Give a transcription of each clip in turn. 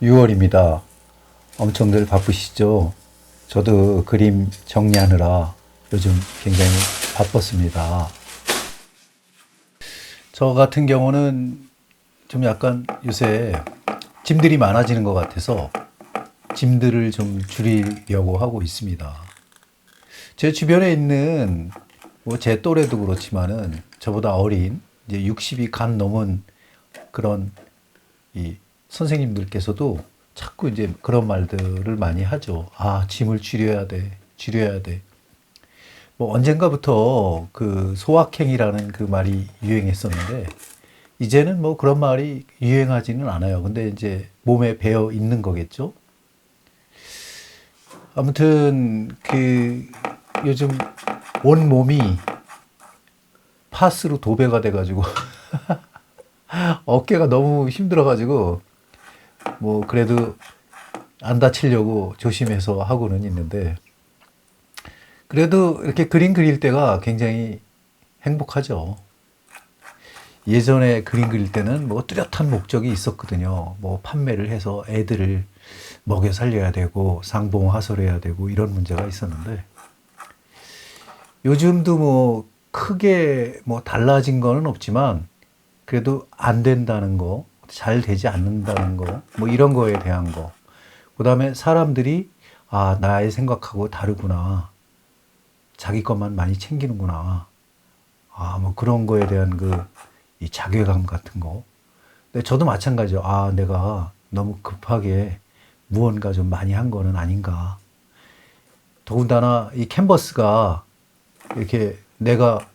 6월입니다. 엄청들 바쁘시죠? 저도 그림 정리하느라 요즘 굉장히 바빴습니다. 저 같은 경우는 좀 약간 요새 짐들이 많아지는 것 같아서 짐들을 좀 줄이려고 하고 있습니다. 제 주변에 있는 뭐 제 또래도 그렇지만은 저보다 어린 이제 60이 간 넘은 그런 이 선생님들께서도 자꾸 이제 그런 말들을 많이 하죠. 아, 짐을 줄여야 돼. 줄여야 돼. 뭐 언젠가부터 그 소확행이라는 그 말이 유행했었는데 이제는 뭐 그런 말이 유행하지는 않아요. 근데 이제 몸에 배어 있는 거겠죠. 아무튼 그 요즘 온 몸이 파스로 도배가 돼가지고 어깨가 너무 힘들어가지고 뭐 그래도 안 다치려고 조심해서 하고는 있는데 그래도 이렇게 그림 그릴 때가 굉장히 행복하죠. 예전에 그림 그릴 때는 뭐 뚜렷한 목적이 있었거든요. 뭐 판매를 해서 애들을 먹여 살려야 되고 상봉하설해야 되고 이런 문제가 있었는데 요즘도 뭐 크게 뭐 달라진 거는 없지만 그래도 안 된다는 거, 잘 되지 않는다는 거, 뭐 이런 거에 대한 거. 그다음에 사람들이 아, 나의 생각하고 다르구나. 자기 것만 많이 챙기는구나. 아, 뭐 그런 거에 대한 그 이 자괴감 같은 거. 근데 저도 마찬가지죠. 아, 내가 너무 급하게 무언가 좀 많이 한 거는 아닌가. 더군다나 이 캔버스가 이렇게 내가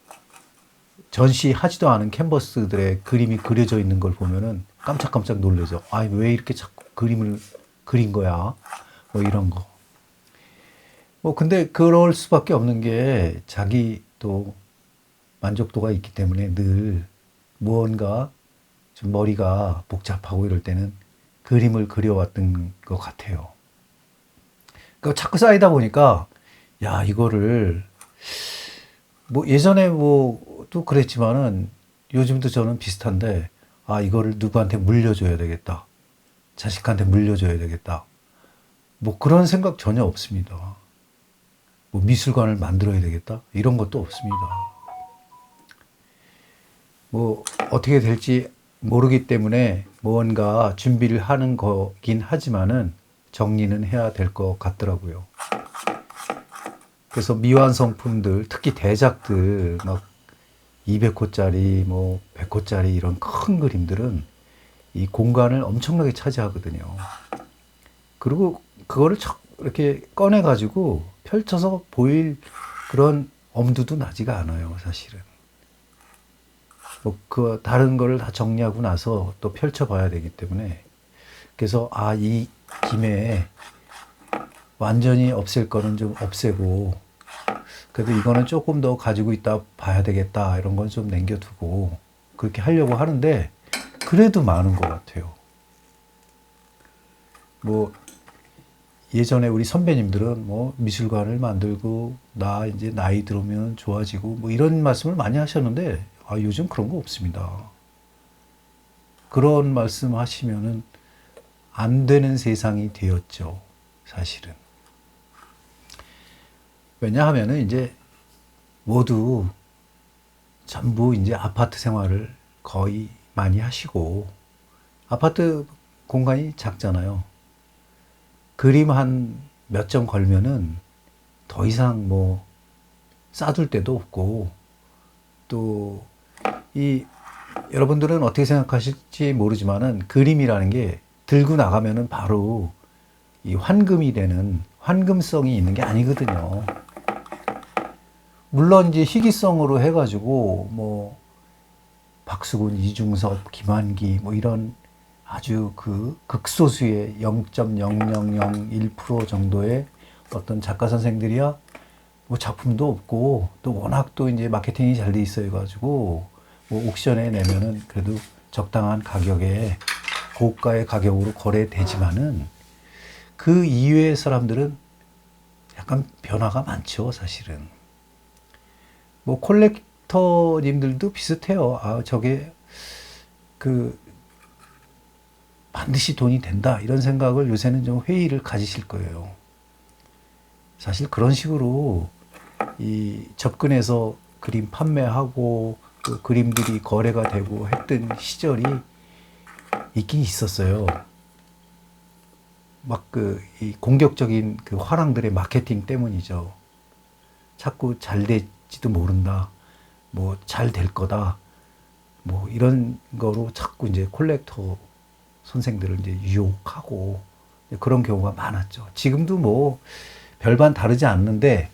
전시하지도 않은 캔버스들의 그림이 그려져 있는 걸 보면은 깜짝깜짝 놀라죠. 아, 왜 이렇게 자꾸 그림을 그린 거야? 뭐 이런 거. 뭐 근데 그럴 수밖에 없는 게 자기 또 만족도가 있기 때문에 늘 무언가 좀 머리가 복잡하고 이럴 때는 그림을 그려왔던 것 같아요. 그 자꾸 쌓이다 보니까 야 이거를 뭐 예전에 뭐 또 그랬지만은 요즘도 저는 비슷한데 아 이거를 누구한테 물려줘야 되겠다. 자식한테 물려줘야 되겠다. 뭐 그런 생각 전혀 없습니다. 뭐 미술관을 만들어야 되겠다. 이런 것도 없습니다. 뭐 어떻게 될지 모르기 때문에 뭔가 준비를 하는 거긴 하지만은 정리는 해야 될 것 같더라고요. 그래서 미완성품들, 특히 대작들 막 200호짜리, 뭐 100호짜리 이런 큰 그림들은 이 공간을 엄청나게 차지하거든요. 그리고 그거를 이렇게 꺼내 가지고 펼쳐서 보일 그런 엄두도 나지가 않아요, 사실은. 뭐 그 다른 거를 다 정리하고 나서 또 펼쳐봐야 되기 때문에 그래서 아, 이 김에 완전히 없앨 거는 좀 없애고 그래도 이거는 조금 더 가지고 있다 봐야 되겠다 이런 건 좀 남겨두고 그렇게 하려고 하는데 그래도 많은 것 같아요. 뭐 예전에 우리 선배님들은 뭐 미술관을 만들고 나 이제 나이 들으면 좋아지고 뭐 이런 말씀을 많이 하셨는데 아, 요즘 그런 거 없습니다. 그런 말씀 하시면은 안 되는 세상이 되었죠. 사실은. 왜냐하면은 이제 모두 전부 이제 아파트 생활을 거의 많이 하시고 아파트 공간이 작잖아요. 그림 한 몇 점 걸면은 더 이상 뭐 쌓둘 데도 없고 또 이 여러분들은 어떻게 생각하실지 모르지만은 그림이라는 게 들고 나가면은 바로 이 환금이 되는 환금성이 있는 게 아니거든요. 물론 이제 희귀성으로 해가지고 뭐 박수근, 이중섭, 김한기 뭐 이런 아주 그 극소수의 0.0001% 정도의 어떤 작가 선생들이야 뭐 작품도 없고 또 워낙 또 이제 마케팅이 잘 돼 있어 가지고 뭐 옥션에 내면은 그래도 적당한 가격에 고가의 가격으로 거래되지만은 그 이외의 사람들은 약간 변화가 많죠, 사실은. 뭐 콜렉터님들도 비슷해요. 아, 저게 그 반드시 돈이 된다 이런 생각을 요새는 좀 회의를 가지실 거예요. 사실 그런 식으로 이 접근해서 그림 판매하고 그 그림들이 거래가 되고 했던 시절이 있긴 있었어요. 막 이 공격적인 그 화랑들의 마케팅 때문이죠. 자꾸 잘 될지도 모른다. 뭐 잘 될 거다. 뭐 이런 거로 자꾸 이제 콜렉터 선생들을 이제 유혹하고 그런 경우가 많았죠. 지금도 뭐 별반 다르지 않는데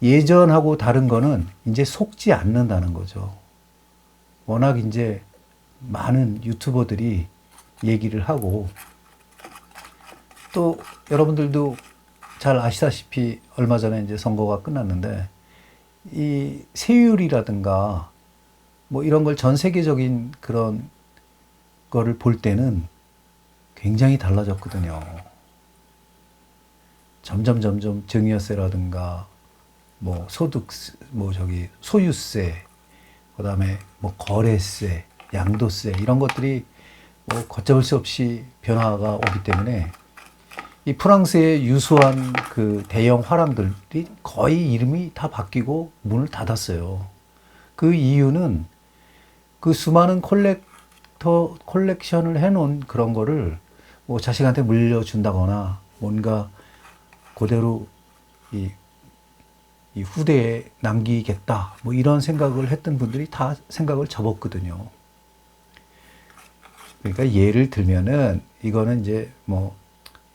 예전하고 다른 거는 이제 속지 않는다는 거죠. 워낙 이제 많은 유튜버들이 얘기를 하고 또 여러분들도 잘 아시다시피 얼마 전에 이제 선거가 끝났는데 이 세율이라든가 뭐 이런 걸 전 세계적인 그런 거를 볼 때는 굉장히 달라졌거든요. 점점 증여세라든가 뭐 소득 뭐 저기 소유세 그다음에 뭐 거래세, 양도세 이런 것들이 뭐 걷잡을 수 없이 변화가 오기 때문에 이 프랑스의 유수한 그 대형 화랑들이 거의 이름이 다 바뀌고 문을 닫았어요. 그 이유는 그 수많은 컬렉션을 해놓은 그런 거를 뭐 자식한테 물려준다거나 뭔가 그대로 이 후대에 남기겠다 뭐 이런 생각을 했던 분들이 다 생각을 접었거든요. 그러니까 예를 들면은 이거는 이제 뭐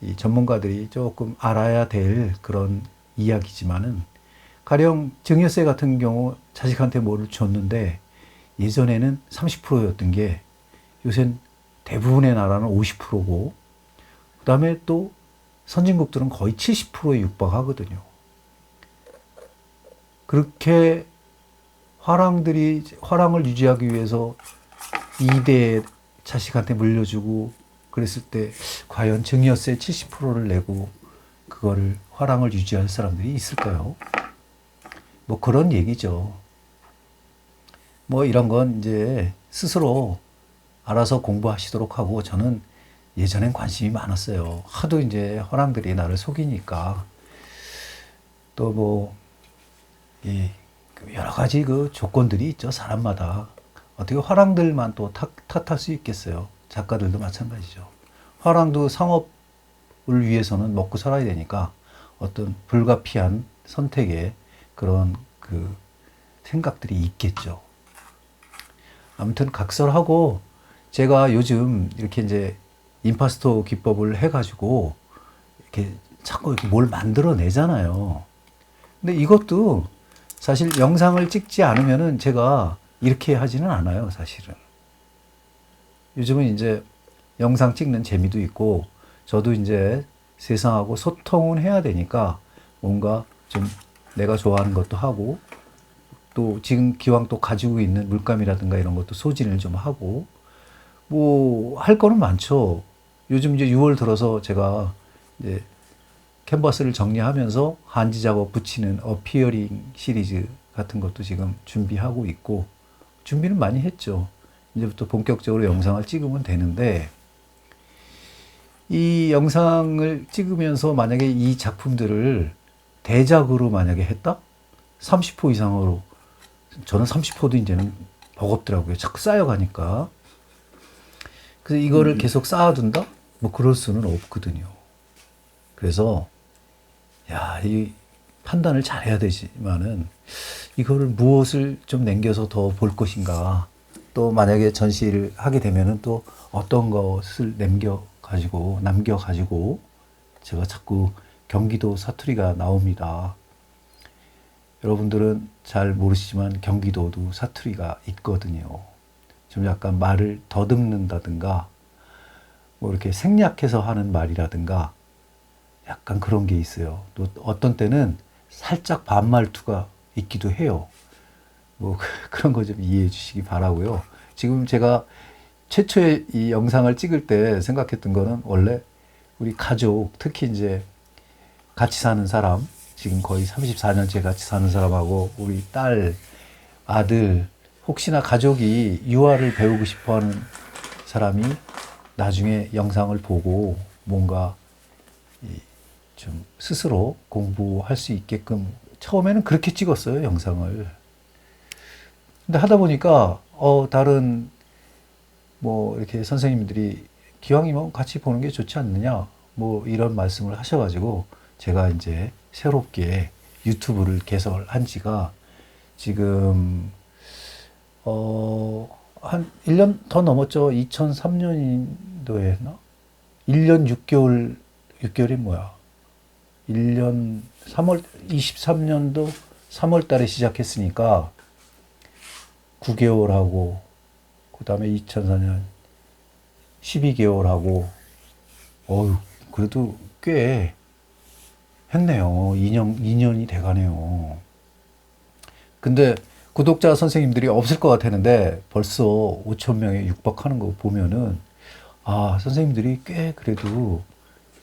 이 전문가들이 조금 알아야 될 그런 이야기지만은 가령 증여세 같은 경우 자식한테 뭐를 줬는데 예전에는 30%였던 게 요새는 대부분의 나라는 50%고 그다음에 또 선진국들은 거의 70%에 육박하거든요. 그렇게 화랑을 유지하기 위해서 2대 자식한테 물려주고 그랬을 때 과연 증여세 70%를 내고 그거를 화랑을 유지할 사람들이 있을까요? 뭐 그런 얘기죠. 뭐 이런 건 이제 스스로 알아서 공부하시도록 하고 저는 예전엔 관심이 많았어요. 하도 이제 화랑들이 나를 속이니까 또 뭐 여러 가지 그 조건들이 있죠. 사람마다 어떻게 화랑들만 또 탓할 수 있겠어요. 작가들도 마찬가지죠. 화랑도 상업을 위해서는 먹고 살아야 되니까 어떤 불가피한 선택의 그런 그 생각들이 있겠죠. 아무튼 각설하고 제가 요즘 이렇게 이제 임파스토 기법을 해가지고 이렇게 자꾸 이렇게 뭘 만들어내잖아요. 근데 이것도 사실 영상을 찍지 않으면은 제가 이렇게 하지는 않아요, 사실은. 요즘은 이제 영상 찍는 재미도 있고, 저도 이제 세상하고 소통은 해야 되니까 뭔가 좀 내가 좋아하는 것도 하고, 또 지금 기왕 또 가지고 있는 물감이라든가 이런 것도 소진을 좀 하고, 뭐 할 거는 많죠. 요즘 이제 6월 들어서 제가 이제 캔버스를 정리하면서 한지 작업 붙이는 어피어링 시리즈 같은 것도 지금 준비하고 있고, 준비는 많이 했죠. 이제부터 본격적으로 영상을 찍으면 되는데, 이 영상을 찍으면서 만약에 이 작품들을 대작으로 만약에 했다? 30호 이상으로. 저는 30호도 이제는 버겁더라고요. 자꾸 쌓여가니까. 그래서 이거를 계속 쌓아둔다? 뭐 그럴 수는 없거든요. 그래서, 이 판단을 잘 해야 되지만은, 이거를 무엇을 좀 남겨서 더 볼 것인가. 또 만약에 전시를 하게 되면은 또 어떤 것을 남겨가지고 제가 자꾸 경기도 사투리가 나옵니다. 여러분들은 잘 모르시지만 경기도도 사투리가 있거든요. 좀 약간 말을 더듬는다든가 뭐 이렇게 생략해서 하는 말이라든가 약간 그런 게 있어요. 또 어떤 때는 살짝 반말투가 있기도 해요. 뭐 그런 거 좀 이해해 주시기 바라고요. 지금 제가 최초의 이 영상을 찍을 때 생각했던 거는 원래 우리 가족, 특히 이제 같이 사는 사람, 지금 거의 34년째 같이 사는 사람하고 우리 딸, 아들, 혹시나 가족이 유아를 배우고 싶어 하는 사람이 나중에 영상을 보고 뭔가 좀 스스로 공부할 수 있게끔 처음에는 그렇게 찍었어요, 영상을. 근데 하다 보니까 다른 뭐 이렇게 선생님들이 기왕이면 같이 보는 게 좋지 않느냐 뭐 이런 말씀을 하셔가지고 제가 이제 새롭게 유튜브를 개설한 지가 지금 한 1년 더 넘었죠. 2003년도에 했나? 1년 6개월이 뭐야? 1년 23년도 3월 달에 시작했으니까 9개월하고, 그 다음에 2004년 12개월하고, 그래도 꽤 했네요. 2년이 돼가네요. 근데 구독자 선생님들이 없을 것 같았는데 벌써 5천 명에 육박하는 거 보면은 선생님들이 꽤 그래도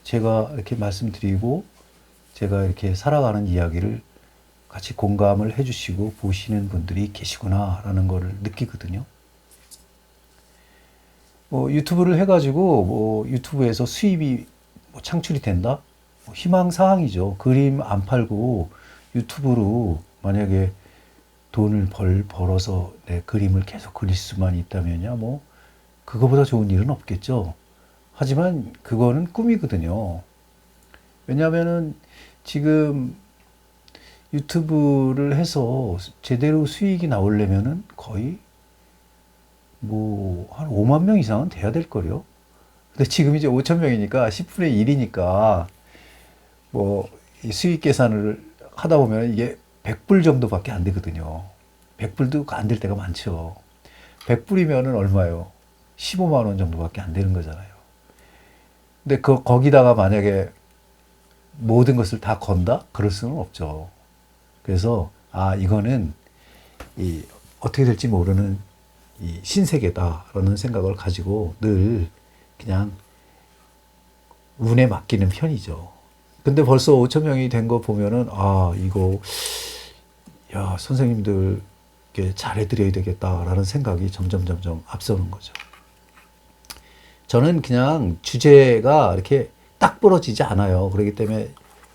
제가 이렇게 말씀드리고 제가 이렇게 살아가는 이야기를 같이 공감을 해주시고 보시는 분들이 계시구나라는 거를 느끼거든요. 유튜브를 해가지고 유튜브에서 수입이 창출이 된다? 희망사항이죠. 그림 안 팔고 유튜브로 만약에 돈을 벌어서 내 그림을 계속 그릴 수만 있다면야 그거보다 좋은 일은 없겠죠. 하지만 그거는 꿈이거든요. 왜냐하면은 지금 유튜브를 해서 제대로 수익이 나오려면은 거의 한 5만 명 이상은 돼야 될 거요. 근데 지금 이제 5천 명이니까 10분의 1이니까 이 수익 계산을 하다 보면 이게 100불 정도밖에 안 되거든요. 100불도 안 될 때가 많죠. 100불이면은 얼마예요? 15만 원 정도밖에 안 되는 거잖아요. 근데 거기다가 만약에 모든 것을 다 건다? 그럴 수는 없죠. 그래서 이거는 어떻게 될지 모르는 이 신세계다라는 생각을 가지고 늘 그냥 운에 맡기는 편이죠. 근데 벌써 5천 명이 된 거 보면은 이거 선생님들께 잘해드려야 되겠다라는 생각이 점점 앞서는 거죠. 저는 그냥 주제가 이렇게 딱 부러지지 않아요. 그렇기 때문에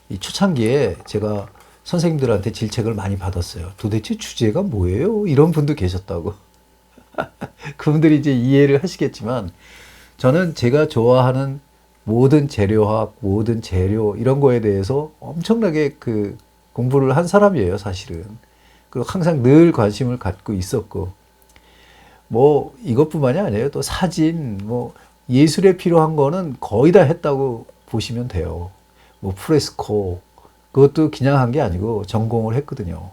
이 초창기에 제가 선생님들한테 질책을 많이 받았어요. 도대체 주제가 뭐예요? 이런 분도 계셨다고. 그분들이 이제 이해를 하시겠지만 저는 제가 좋아하는 모든 재료학, 모든 재료 이런 거에 대해서 엄청나게 공부를 한 사람이에요, 사실은. 그리고 항상 늘 관심을 갖고 있었고 이것뿐만이 아니에요. 또 사진, 예술에 필요한 거는 거의 다 했다고 보시면 돼요. 프레스코 그것도 그냥 한 게 아니고 전공을 했거든요.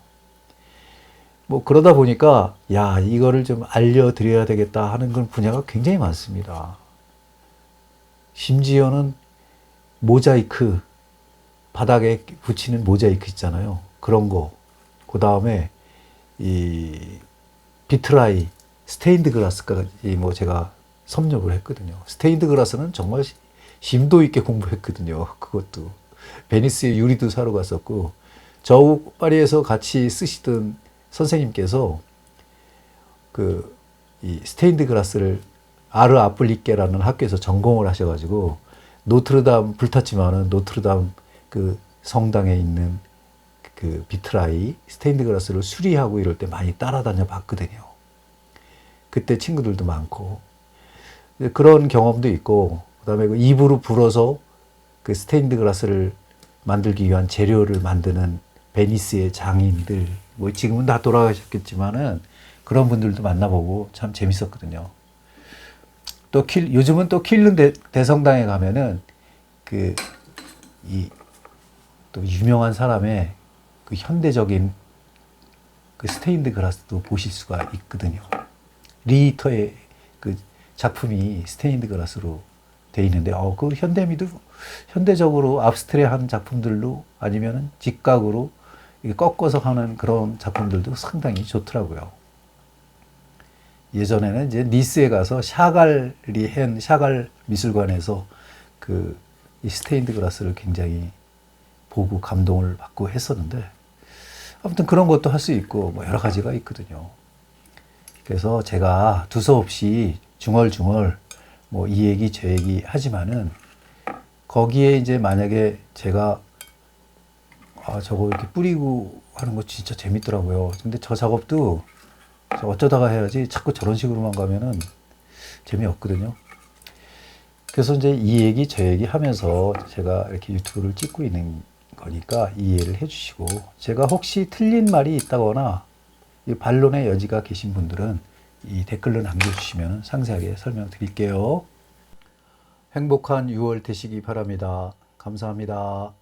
그러다 보니까 이거를 좀 알려드려야 되겠다 하는 건 분야가 굉장히 많습니다. 심지어는 모자이크, 바닥에 붙이는 모자이크 있잖아요. 그런 거. 그 다음에 이 비트라이, 스테인드 글라스까지 제가 섭렵을 했거든요. 스테인드 글라스는 정말 심도 있게 공부했거든요. 그것도. 베니스의 유리도 사러 갔었고, 저우 파리에서 같이 쓰시던 선생님께서 이 스테인드 글라스를 아르 아플리케라는 학교에서 전공을 하셔가지고 노트르담 불탔지만은 노트르담 성당에 있는 비트라이 스테인드 글라스를 수리하고 이럴 때 많이 따라다녀 봤거든요. 그때 친구들도 많고 그런 경험도 있고, 그다음에 입으로 불어서 스테인드 글라스를 만들기 위한 재료를 만드는 베니스의 장인들 지금은 다 돌아가셨겠지만은 그런 분들도 만나보고 참 재밌었거든요. 또 요즘은 또 킬른 대성당에 가면은 또 유명한 사람의 현대적인 스테인드 글라스도 보실 수가 있거든요. 리히터의 작품이 스테인드 글라스로 돼 있는데 현대미도 현대적으로 압스트레한 작품들로 아니면은 직각으로 꺾어서 하는 그런 작품들도 상당히 좋더라고요. 예전에는 이제 니스에 가서 샤갈이 한 샤갈 미술관에서 이 스테인드 글라스를 굉장히 보고 감동을 받고 했었는데, 아무튼 그런 것도 할 수 있고 여러 가지가 있거든요. 그래서 제가 두서없이 중얼중얼 뭐 이 얘기 저 얘기 하지만은 거기에 이제 만약에 제가 저거 이렇게 뿌리고 하는 거 진짜 재밌더라고요. 근데 저 작업도 저 어쩌다가 해야지 자꾸 저런 식으로만 가면은 재미없거든요. 그래서 이제 이 얘기 저 얘기 하면서 제가 이렇게 유튜브를 찍고 있는 거니까 이해를 해주시고, 제가 혹시 틀린 말이 있다거나 이 반론의 여지가 계신 분들은 이 댓글로 남겨주시면 상세하게 설명드릴게요. 행복한 6월 되시기 바랍니다. 감사합니다.